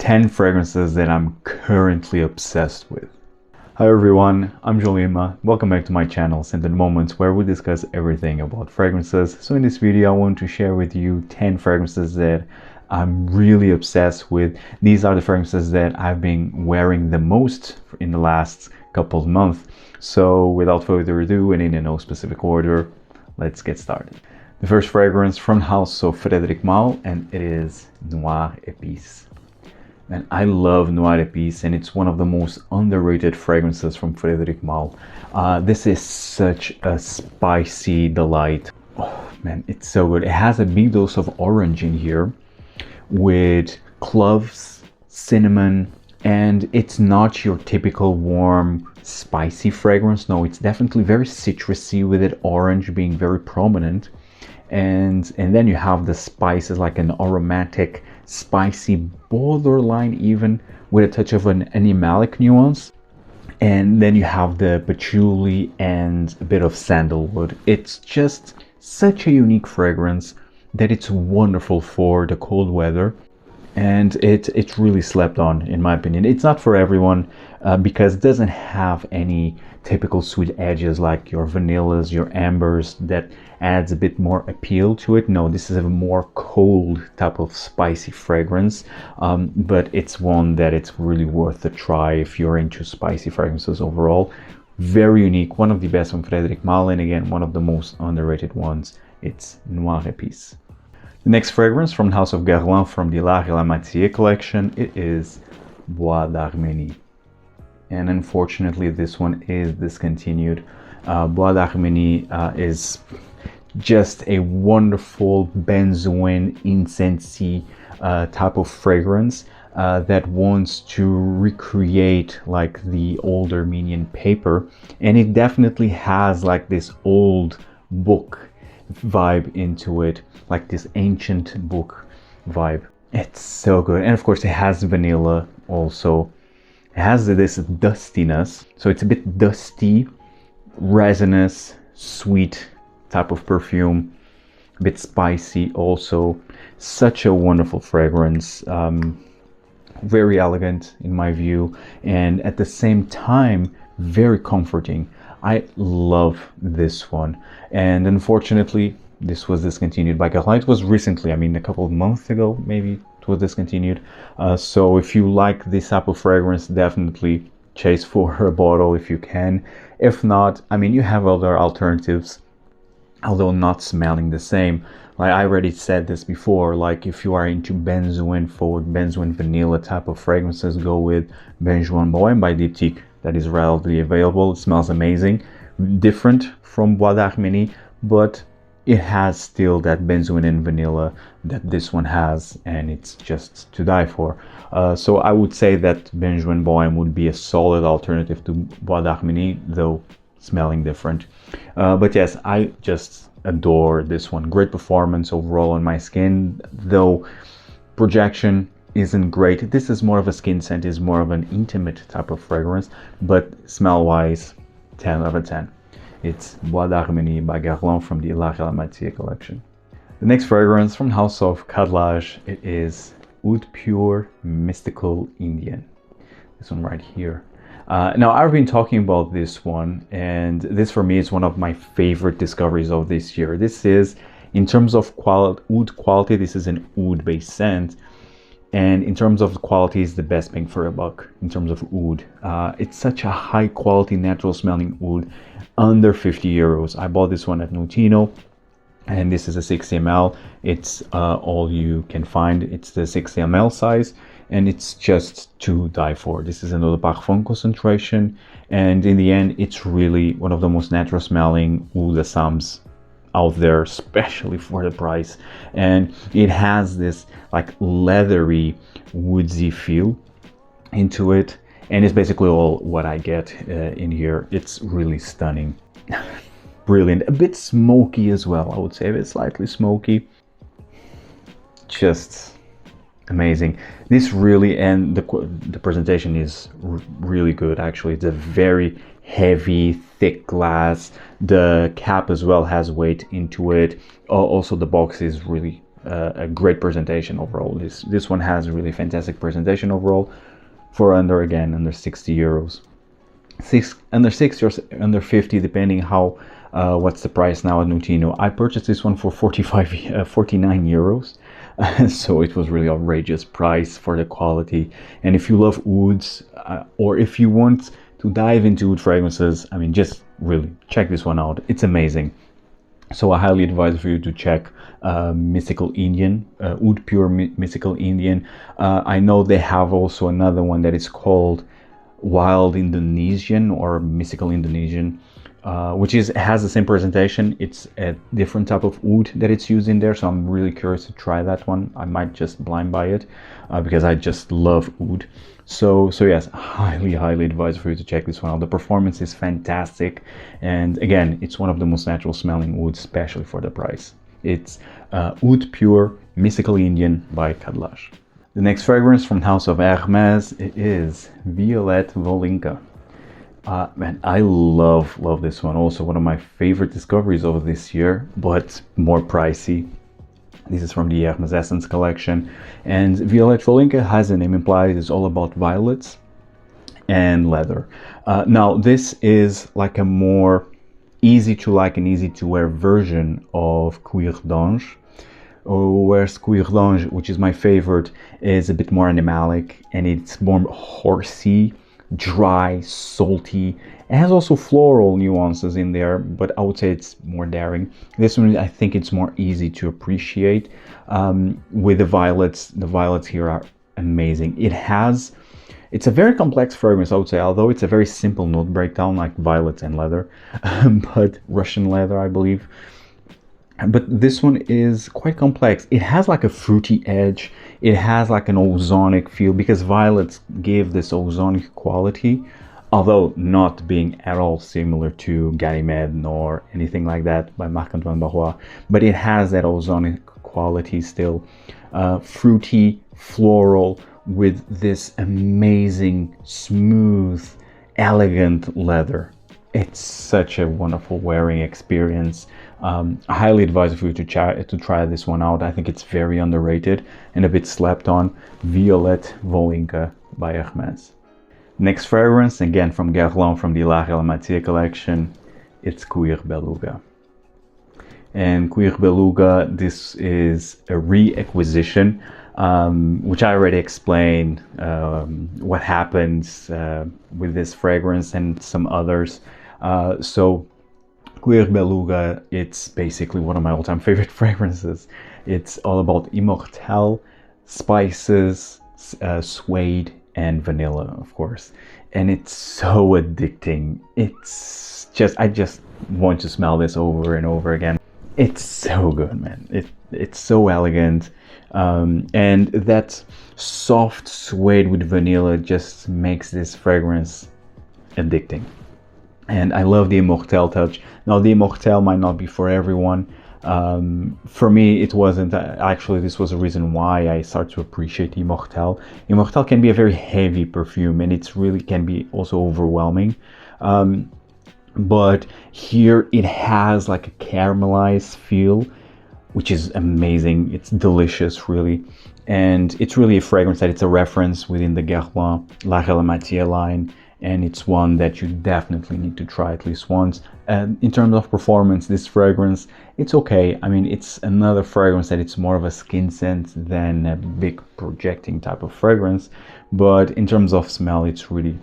10 fragrances that I'm currently obsessed with. Hi everyone, I'm Guerlain. Welcome back to my channel, Scented Moments, where we discuss everything about fragrances. So in this video, I want to share with you 10 fragrances that I'm really obsessed with. These are the fragrances that I've been wearing the most in the last couple of months. So without further ado, and in no specific order, let's get started. The first fragrance from the house of Frederic Malle, and it is Noir Épice. And I love Noir Épice, and it's one of the most underrated fragrances from Frederic Malle. This is such a spicy delight. Oh man, it's so good. It has a big dose of orange in here with cloves, cinnamon, and it's not your typical warm, spicy fragrance. No, it's definitely very citrusy with it, orange being very prominent. And then you have the spices, like an aromatic, spicy, borderline even with a touch of an animalic nuance. And then you have the patchouli and a bit of sandalwood. It's just such a unique fragrance that it's wonderful for the cold weather. And it's really slept on, in my opinion. It's not for everyone because it doesn't have any typical sweet edges like your vanillas, your ambers, that adds a bit more appeal to it. No, this is a more cold type of spicy fragrance, but it's one that it's really worth a try if you're into spicy fragrances overall. Very unique, one of the best from Frederic Malle, and again, one of the most underrated ones. It's Noir Épice. The next fragrance from the house of Guerlain from the La Métier collection, it is Bois d'Arménie. And unfortunately, this one is discontinued. Bois d'Arménie is just a wonderful benzoin, incensey type of fragrance that wants to recreate like the old Armenian paper. And it definitely has like this old book vibe into it, like this ancient book vibe. It's so good. And of course it has vanilla also. It has this dustiness, so it's a bit dusty, resinous, sweet type of perfume, a bit spicy also. Such a wonderful fragrance, very elegant in my view, and at the same time very comforting. I love this one, and unfortunately this was discontinued by Khadlaj. It was recently, I mean a couple of months ago maybe it was discontinued. So if you like this type of fragrance, definitely chase for a bottle if you can. If not, I mean, you have other alternatives, although not smelling the same. Like I already said this before, like if you are into benzoin forward, benzoin vanilla type of fragrances, go with Benjoin Bois by Diptyque. That is readily available. It smells amazing, different from Bois d'Arménie, but it has still that benzoin and vanilla that this one has, and it's just to die for. So I would say that Benjoin Bois would be a solid alternative to Bois d'Arménie, though smelling different. But yes, I just adore this one. Great performance overall on my skin, though projection isn't great. This is more of a skin scent, is more of an intimate type of fragrance, but smell wise, 10 out of 10. It's Bois d'Arménie by Guerlain from the La Métier collection. The next fragrance from the house of Khadlaj, it is Oud Pure Mystical Indian. This one right here. Now I've been talking about this one, and this for me is one of my favorite discoveries of this year. This is, in terms of oud quality, this is an oud based scent. And in terms of quality, it's the best bang for a buck in terms of oud. It's such a high quality, natural smelling oud, under 50 euros. I bought this one at Notino, and this is a 60 ml. It's all you can find. It's the 60 ml size, and it's just to die for. This is another parfum concentration, and in the end, it's really one of the most natural smelling oud assams out there, especially for the price. And it has this like leathery, woodsy feel into it, and it's basically all what I get in here. It's really stunning. Brilliant. A bit smoky as well, I would say. A bit slightly smoky. Just amazing. This really, and the presentation is really good actually. It's a very heavy, thick glass. The cap as well has weight into it. Also the box is really a great presentation overall. This one has a really fantastic presentation overall for under 60 euros. Under 60 or under 50, depending how what's the price now at Nutino. I purchased this one for 49 euros. So it was really outrageous price for the quality. And if you love ouds, or if you want to dive into oud fragrances, I mean, just really check this one out. It's amazing. So I highly advise for you to check Mystical Indian, Oud Pure Mystical Indian. I know they have also another one that is called Wild Indonesian or Mystical Indonesian, which has the same presentation. It's a different type of oud that it's used in there, so I'm really curious to try that one. I might just blind buy it because I just love oud. So yes, highly advise for you to check this one out. The performance is fantastic, and again, it's one of the most natural smelling ouds, especially for the price. It's Oud Pure Mystical Indian by Khadlaj. The next fragrance from the house of Hermes is Violette Volynka. Man, I love this one. Also one of my favorite discoveries of this year, but more pricey. This is from the Hermes Essence collection, and Violette Volynka, as the name implies, is all about violets and leather. Now this is like a more easy to like and easy to wear version of Cuir d'Ange, whereas Cuir d'Ange, which is my favorite, is a bit more animalic and it's more horsey, dry, salty. It has also floral nuances in there, but I would say it's more daring. This one, I think it's more easy to appreciate. With the violets here are amazing. It's a very complex fragrance, I would say, although it's a very simple note breakdown, like violets and leather, but Russian leather, I believe. But this one is quite complex. It has like a fruity edge. It has like an ozonic feel, because violets give this ozonic quality, although not being at all similar to Ganymede nor anything like that by Marc-Antoine Barrois. But it has that ozonic quality still. Fruity, floral, with this amazing, smooth, elegant leather. It's such a wonderful wearing experience. I highly advise for you to try this one out. I think it's very underrated and a bit slept on. Violette Volynka by Hermes. Next fragrance, again from Guerlain, from the La Relamatière collection, it's Cuir Beluga. And Cuir Beluga, this is a reacquisition, which I already explained what happens with this fragrance and some others. So Cuir Beluga, it's basically one of my all-time favorite fragrances. It's all about immortelle, spices, suede, and vanilla, of course. And it's so addicting. I just want to smell this over and over again. It's so good, man. It's so elegant. And that soft suede with vanilla just makes this fragrance addicting. And I love the immortelle touch. Now, the immortelle might not be for everyone. For me, it wasn't. Actually, this was a reason why I started to appreciate immortelle. Immortelle can be a very heavy perfume, and it's really can be also overwhelming. But here it has like a caramelized feel, which is amazing. It's delicious, really. And it's really a fragrance that it's a reference within the Guerlain La Relamatière line. And it's one that you definitely need to try at least once. In terms of performance, this fragrance, it's okay. I mean, it's another fragrance that it's more of a skin scent than a big projecting type of fragrance. But in terms of smell, it's really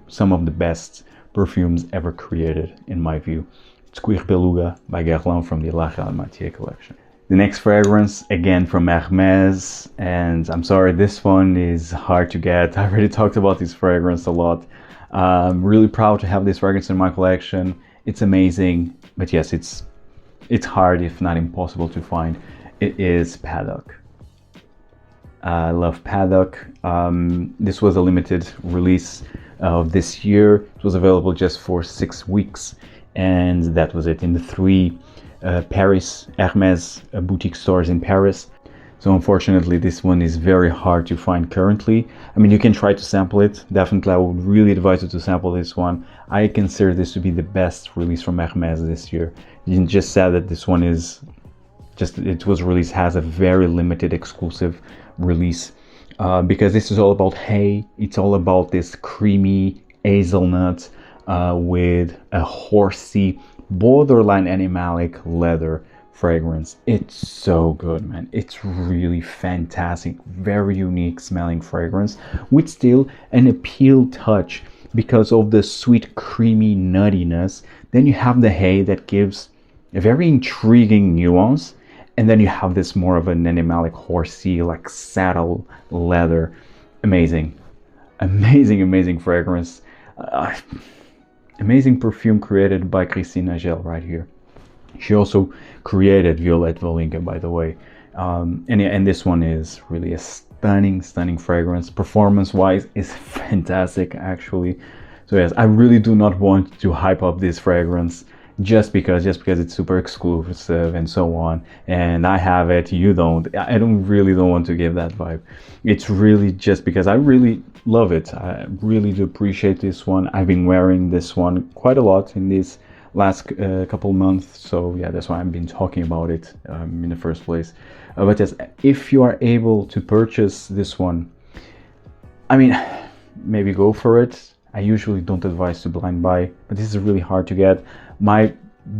some of the best perfumes ever created, in my view. It's Cuir Beluga by Guerlain from the La Relamatière collection. The next fragrance, again from Hermes, and I'm sorry, this one is hard to get. I already talked about this fragrance a lot. I'm really proud to have this fragrance in my collection. It's amazing, but yes, it's hard, if not impossible, to find. It is Paddock. I love Paddock. This was a limited release of this year. It was available just for 6 weeks, and that was it in the 3 Paris Hermes boutique stores in Paris. So unfortunately, this one is very hard to find currently. I mean, you can try to sample it. Definitely, I would really advise you to sample this one. I consider this to be the best release from Hermes this year. You just said that this one is just it was released, has a very limited exclusive release, because this is all about hay. It's all about this creamy hazelnut with a horsey, borderline animalic leather fragrance. It's so good, man. It's really fantastic, very unique smelling fragrance with still an appeal touch because of the sweet creamy nuttiness. Then you have the hay that gives a very intriguing nuance, and then you have this more of an animalic, horsey, like saddle leather. Amazing, amazing fragrance. Amazing perfume created by Christine Nagel right here. She also created Violette Volynka, by the way. And this one is really a stunning fragrance. Performance-wise, is fantastic, actually. So yes, I really do not want to hype up this fragrance just because it's super exclusive and so on, and I have it, you don't. I don't want to give that vibe. It's really just because I really love it. I really do appreciate this one. I've been wearing this one quite a lot in these last couple months, so yeah, that's why I've been talking about it in the first place. But yes, if you are able to purchase this one, I mean, maybe go for it. I usually don't advise to blind buy, but this is really hard to get. My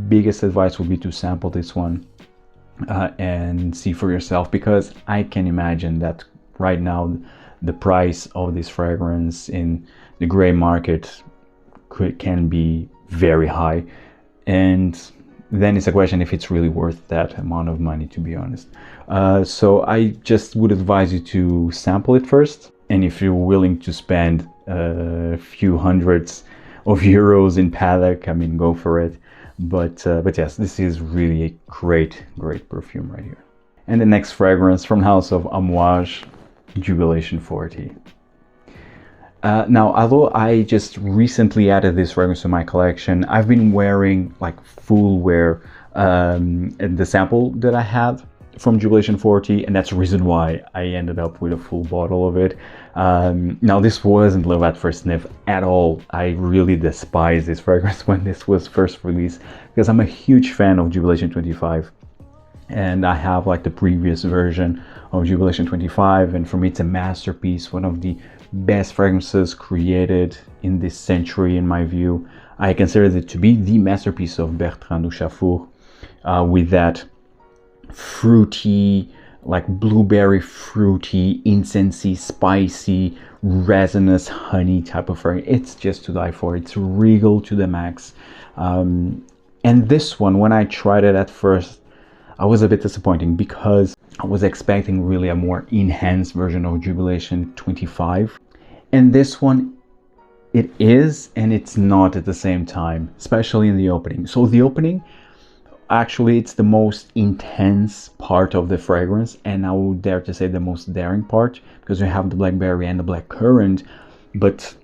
biggest advice would be to sample this one and see for yourself, because I can imagine that right now the price of this fragrance in the gray market can be very high, and then it's a question if it's really worth that amount of money, to be honest. So I just would advise you to sample it first, and if you're willing to spend a few hundreds of euros in Paddock, I mean, go for it. But yes, this is really a great perfume right here. And the next fragrance from house of Amouage, Jubilation 40. Now, although I just recently added this fragrance to my collection, I've been wearing like full wear the sample that I have from Jubilation 40, and that's the reason why I ended up with a full bottle of it. Now, this wasn't love at first sniff at all. I really despise this fragrance when this was first released, because I'm a huge fan of Jubilation 25, and I have like the previous version of Jubilation 25, and for me it's a masterpiece, one of the best fragrances created in this century in my view. I consider it to be the masterpiece of Bertrand Duchaufour, with that fruity, like blueberry fruity, incensey, spicy, resinous honey type of fragrance. It's just to die for. It's regal to the max. And this one, when I tried it at first, I was a bit disappointing because I was expecting really a more enhanced version of Jubilation 25. And this one, it is and it's not at the same time, especially in the opening. So the opening, actually, it's the most intense part of the fragrance, and I would dare to say the most daring part, because you have the blackberry and the black currant, but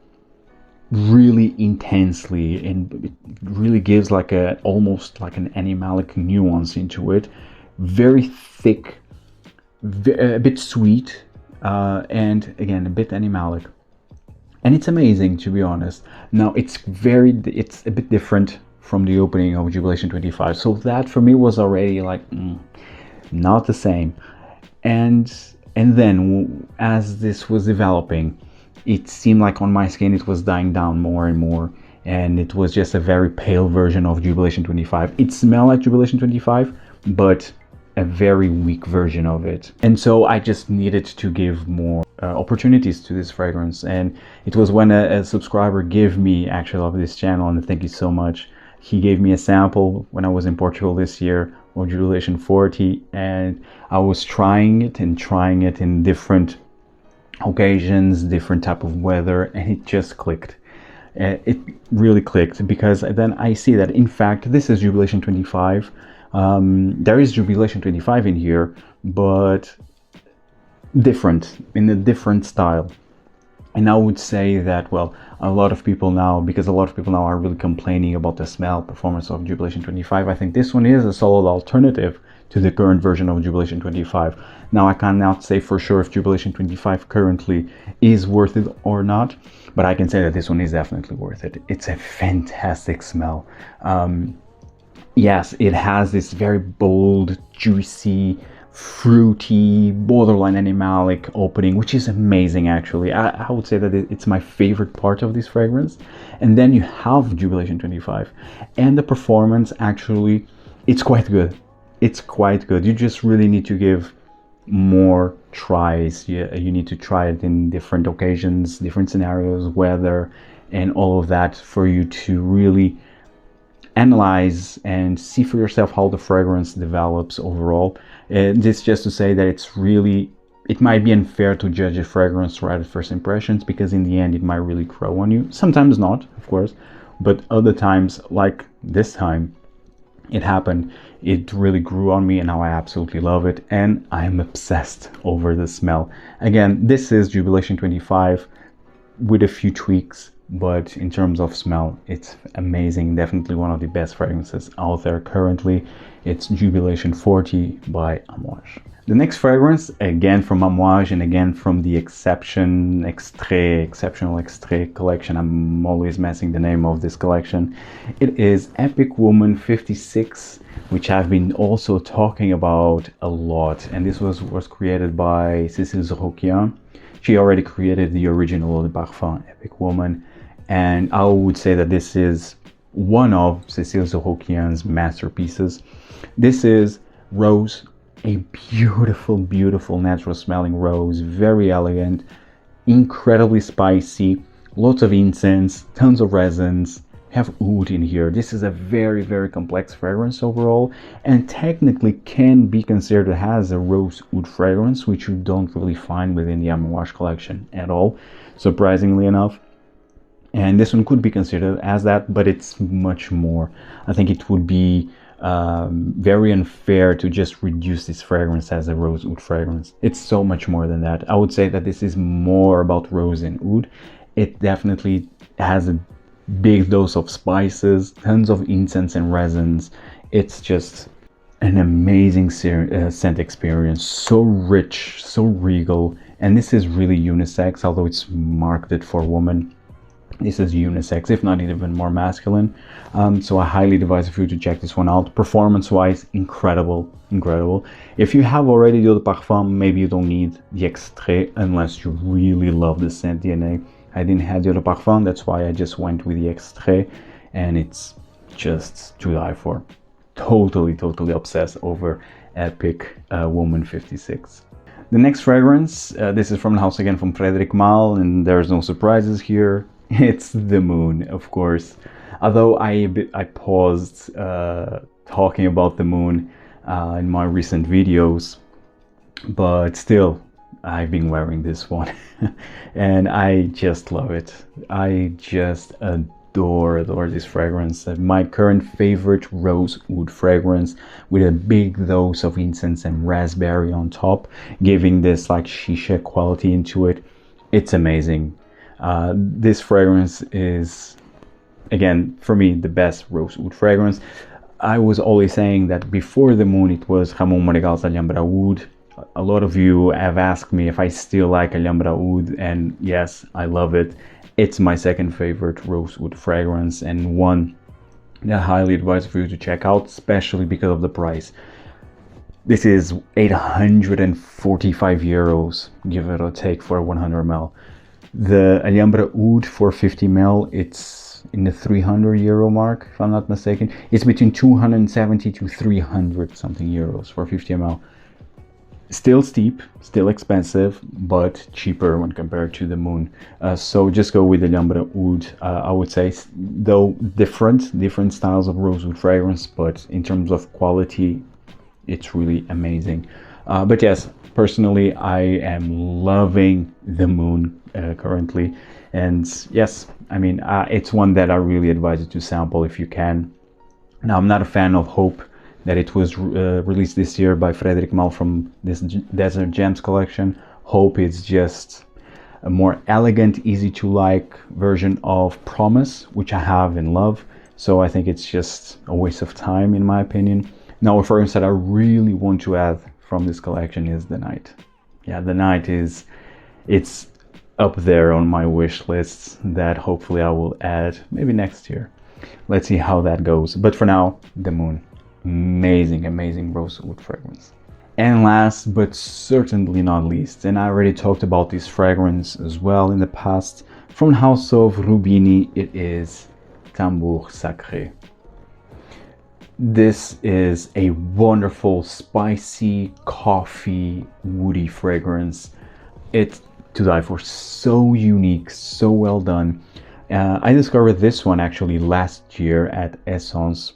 really intensely, and it really gives like a almost like an animalic nuance into it. Very thick, a bit sweet, and again a bit animalic, and it's amazing, to be honest. Now it's a bit different from the opening of Jubilation 25, so that for me was already like not the same. And then as this was developing, it seemed like on my skin it was dying down more and more, and it was just a very pale version of Jubilation 25. It smelled like Jubilation 25, but a very weak version of it. And so I just needed to give more opportunities to this fragrance, and it was when a subscriber gave me, actually, of this channel, and thank you so much, he gave me a sample when I was in Portugal this year of Jubilation 40, and I was trying it in different occasions, different type of weather, and it just clicked. It really clicked, because then I see that in fact this is Jubilation 25. There is Jubilation 25 in here, but different, in a different style. And I would say that, well, a lot of people now are really complaining about the smell performance of Jubilation 25. I think this one is a solid alternative to the current version of Jubilation 25. Now, I cannot say for sure if Jubilation 25 currently is worth it or not, but I can say that this one is definitely worth it. It's a fantastic smell. yes, it has this very bold, juicy, fruity, borderline animalic opening, which is amazing actually. I would say that it's my favorite part of this fragrance. And then you have Jubilation 25, and the performance actually, it's quite good. It's quite good. You just really need to give more tries. You need to try it in different occasions, different scenarios, weather, and all of that for you to really analyze and see for yourself how the fragrance develops overall. This just to say that it might be unfair to judge a fragrance right at first impressions, because in the end it might really grow on you. Sometimes not, of course, but other times, like this time it happened, it really grew on me, and now I absolutely love it, and I'm obsessed over the smell. Again, this is Jubilation 25 with a few tweaks, but in terms of smell, it's amazing. Definitely one of the best fragrances out there currently. It's Jubilation 40 by Amouage. The next fragrance, again from Amouage, and again from the Exceptional Extrait collection. I'm always messing the name of this collection. It is Epic Woman 56, which I've been also talking about a lot. And this was created by Cécile Zorokian. She already created the original Eau de Parfum Epic Woman. And I would say that this is one of Cécile Zorokian's masterpieces. This is rose, a beautiful, beautiful natural smelling rose, very elegant, incredibly spicy, lots of incense, tons of resins, have oud in here. This is a very, very complex fragrance overall, and technically can be considered as a rose oud fragrance, which you don't really find within the Amouage collection at all, surprisingly enough. And this one could be considered as that, but it's much more. I think it would be very unfair to just reduce this fragrance as a rose oud fragrance. It's so much more than that. I would say that this is more about rose and oud. It definitely has a big dose of spices, tons of incense and resins. It's just an amazing scent experience, so rich, so regal. And this is really unisex, although it's marketed for women. This is unisex, if not even more masculine. So I highly advise for you to check this one out. Performance-wise, incredible, incredible. If you have already the Eau de Parfum, maybe you don't need the Extrait unless you really love the scent DNA. I didn't have the Eau de Parfum, that's why I just went with the Extrait, and it's just to die for. Totally, totally obsessed over Epic Woman 56. The next fragrance, this is from the house again from Frederic Malle, and there's no surprises here. It's the moon, of course. Although I paused talking about the moon in my recent videos, but still, I've been wearing this one and I just love it. I just adore this fragrance. My current favorite rose oud fragrance with a big dose of incense and raspberry on top, giving this like shisha quality into it. It's amazing. This fragrance is, again, for me, the best rose oud fragrance. I was always saying that before the moon it was Ramon Madrigal's Alhambra Oud. A lot of you have asked me if I still like Alhambra Oud, and yes, I love it. It's my second favorite rose oud fragrance, and one that I highly advise for you to check out, especially because of the price. This is 845 euros, give it or take, for 100 ml. The Alhambra Oud for 50 ml, it's in the 300 euro mark, if I'm not mistaken. It's between 270 to 300 something euros for 50 ml. Still steep, still expensive, but cheaper when compared to the moon. So just go with the Alhambra Oud. I would say, though different styles of rose oud fragrance, but in terms of quality, it's really amazing. But yes, personally, I am loving the moon currently, and yes, I mean, it's one that I really advise you to sample if you can. Now, I'm not a fan of Hope, that it was released this year by Frederic Malle from this Desert Gems collection. Hope is just a more elegant, easy to like version of Promise, which I have and love. So I think it's just a waste of time, in my opinion. Now, a fragrance that I really want to add from this collection is The Night. Yeah, The Night it's up there on my wish lists that hopefully I will add maybe next year. Let's see how that goes. But for now, the Moon. Amazing, amazing rosewood fragrance. And last but certainly not least, and I already talked about this fragrance as well in the past, from the house of Rubini, it is Tambour Sacré. This is a wonderful, spicy, coffee, woody fragrance. It's to die for, so unique, so well done. I discovered this one actually last year at Essence,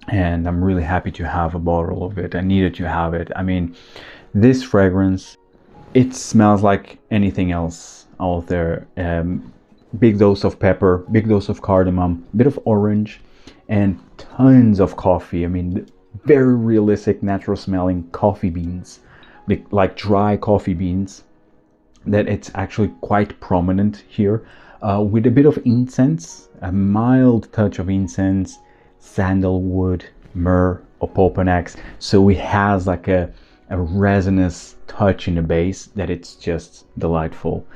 and I'm really happy to have a bottle of it. I needed to have it. I mean, this fragrance, it smells like anything else out there. Big dose of pepper, big dose of cardamom, bit of orange, and tons of coffee. I mean, very realistic, natural smelling coffee beans, like dry coffee beans, that it's actually quite prominent here, with a bit of incense, a mild touch of incense, sandalwood, myrrh, opoponax. So it has like a resinous touch in the base that it's just delightful.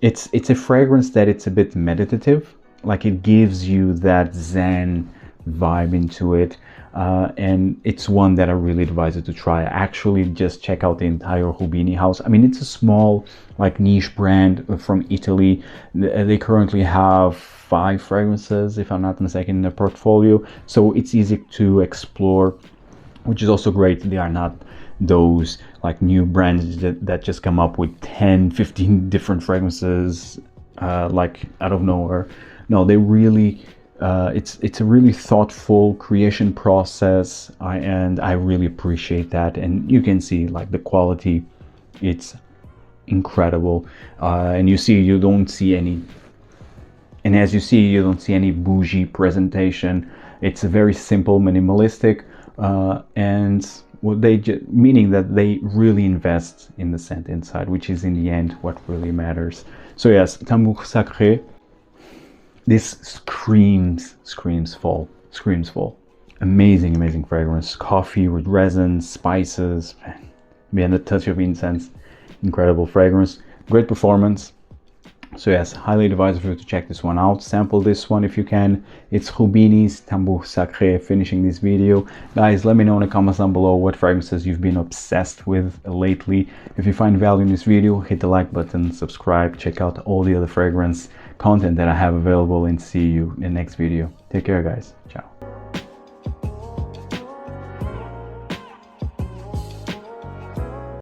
It's a fragrance that it's a bit meditative, like it gives you that Zen vibe into it, and it's one that I really advise you to try. Actually, just check out the entire Rubini house. I mean, it's a small, like, niche brand from Italy. They currently have 5 fragrances, if I'm not mistaken, in their portfolio, so it's easy to explore, which is also great. They are not those like new brands that just come up with 10-15 different fragrances like out of nowhere. No, they really it's a really thoughtful creation process, and I really appreciate that. And you can see like the quality, it's incredible. And you don't see any, and as you see, you don't see any bougie presentation. It's a very simple, minimalistic, and what meaning that they really invest in the scent inside, which is in the end what really matters. So yes, Tambour Sacré. This screams fall. Amazing, amazing fragrance. Coffee with resin, spices, and a touch of incense. Incredible fragrance. Great performance. So yes, highly advise you to check this one out. Sample this one if you can. It's Rubini's Tambour Sacré. Finishing this video. Guys, let me know in the comments down below what fragrances you've been obsessed with lately. If you find value in this video, hit the like button, subscribe, check out all the other fragrance content that I have available, and see you in the next video. Take care, guys. Ciao.